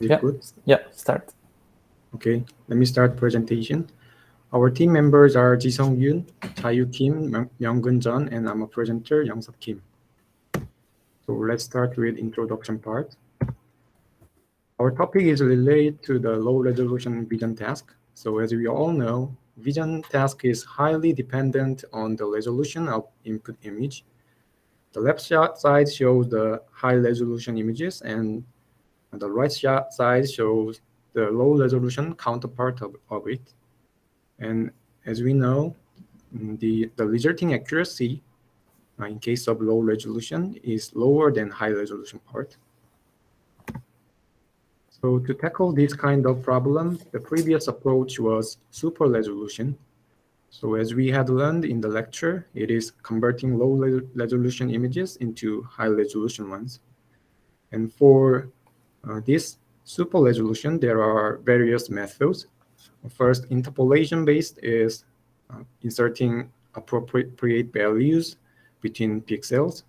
Is it good? Yeah, start. Okay, let me start presentation. Our team members are Jiseok Youn, Jayu Kim, Myeonggeun, and I'm a presenter, Youngseok Kim. So let's start with introduction part. Our topic is related to the low resolution vision task. So as we all know, vision task is highly dependent on the resolution of input image. The left side shows the high resolution images, and the right side shows the low resolution counterpart of it. And as we know, the resulting accuracy in case of low resolution is lower than high resolution part. So to tackle this kind of problem, the previous approach was super resolution. So as we had learned in the lecture, it is converting low resolution images into high resolution ones. And for this super resolution, there are various methods. First, interpolation based is inserting appropriate values between pixels.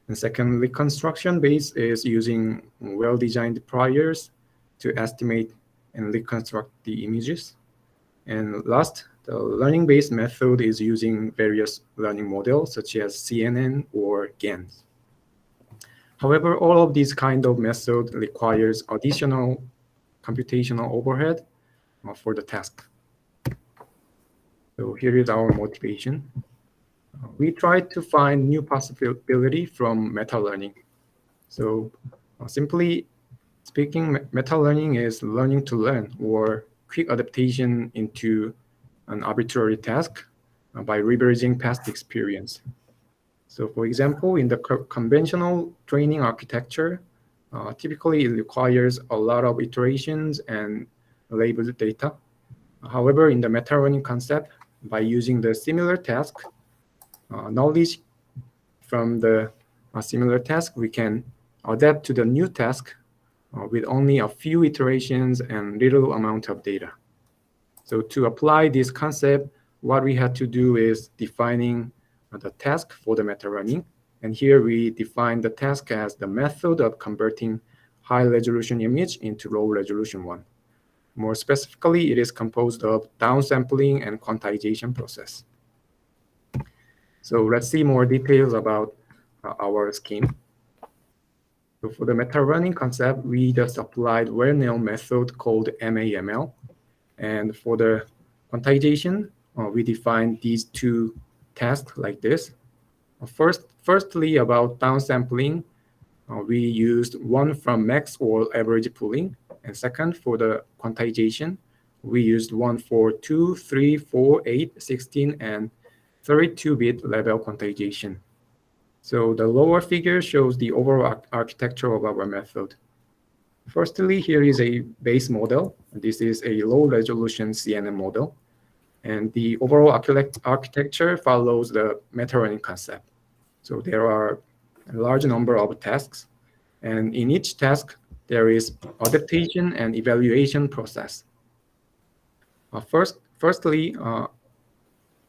And second, reconstruction based is using well-designed priors to estimate and reconstruct the images. And last, the learning-based method is using various learning models such as CNN or GANs. However, all of these kind of methods requires additional computational overhead for the task. So here is our motivation. We tried to find new possibility from meta-learning. So simply speaking, meta-learning is learning to learn or quick adaptation into an arbitrary task by reversing past experience. So for example, in the conventional training architecture, typically it requires a lot of iterations and labeled data. However, in the meta-learning concept, by using the similar task, knowledge from the similar task, we can adapt to the new task with only a few iterations and little amount of data. So to apply this concept, what we had to do is defining the task for the meta-learning. And here we define the task as the method of converting high resolution image into low resolution one. More specifically, it is composed of downsampling and quantization process. So let's see more details about our scheme. So for the meta-learning concept, we just applied well-known method called MAML. And for the quantization, we defined these two tasks like this. Firstly, about downsampling, we used one from max or average pooling. And second, for the quantization, we used one for 2, 3, 4, 8, 16, and 32-bit level quantization. So the lower figure shows the overall architecture of our method. Firstly, here is a base model. This is a low-resolution CNN model. And the overall architecture follows the meta-learning concept. So there are a large number of tasks. And in each task, there is adaptation and evaluation process. Firstly, I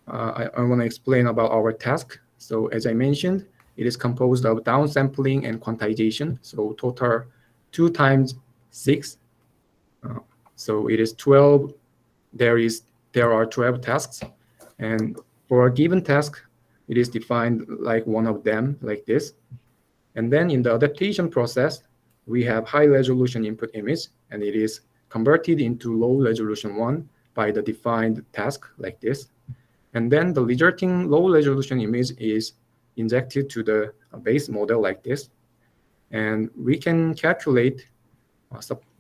want to explain about our task. So as I mentioned, it is composed of downsampling and quantization. So total 2 times 6. So it is 12. There are 12 tasks. And for a given task, it is defined like one of them, like this. And then in the adaptation process, we have high resolution input image, and it is converted into low resolution one by the defined task like this. And then the resulting low resolution image is injected to the base model like this. And we can calculate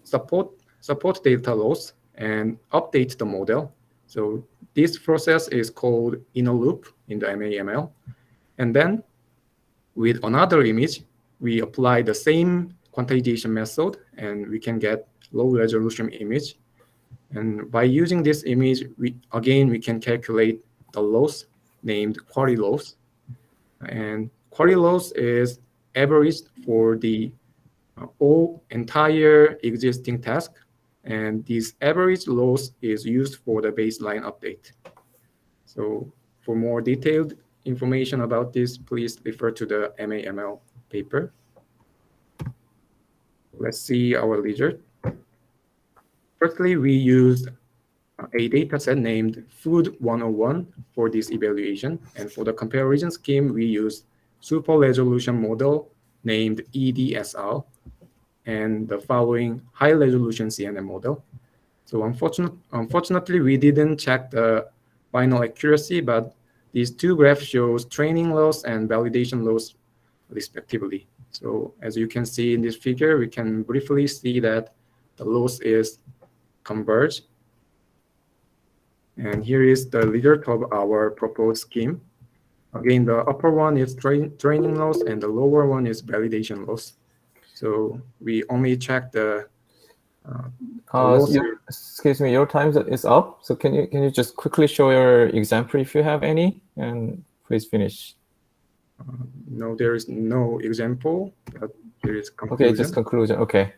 support data loss and update the model. So this process is called inner loop in the MAML. And then with another image, we apply the same quantization method, and we can get low resolution image. And by using this image, we can calculate the loss named query loss. And query loss is averaged for the whole entire existing task. And this average loss is used for the baseline update. So for more detailed information about this, please refer to the MAML paper. Let's see our result. Firstly, we used a dataset named Food 101 for this evaluation. And for the comparison scheme, we used super resolution model named EDSR and the following high resolution CNN model. So unfortunately, we didn't check the final accuracy, but these two graphs shows training loss and validation loss respectively. So as you can see in this figure, we can briefly see that the loss is converged. And here is the result of our proposed scheme. Again, the upper one is training loss and the lower one is validation loss. So we only check the loss. Excuse me, your time is up. So can you just quickly show your example if you have any, and please finish. No, there is no example, but there is conclusion. Okay, just conclusion. Okay.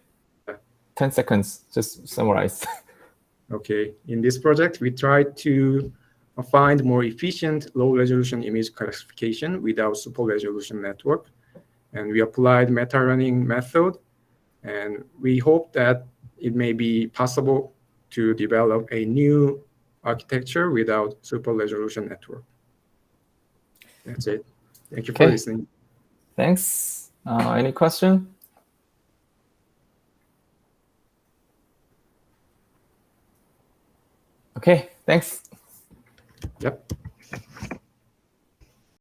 10 seconds, just summarize. Okay, in this project, we tried to find more efficient low-resolution image classification without super-resolution network. And we applied meta-learning method, and we hope that it may be possible to develop a new architecture without super-resolution network. That's it. Thank you for listening. Thanks. Any question? Okay, thanks. Yep.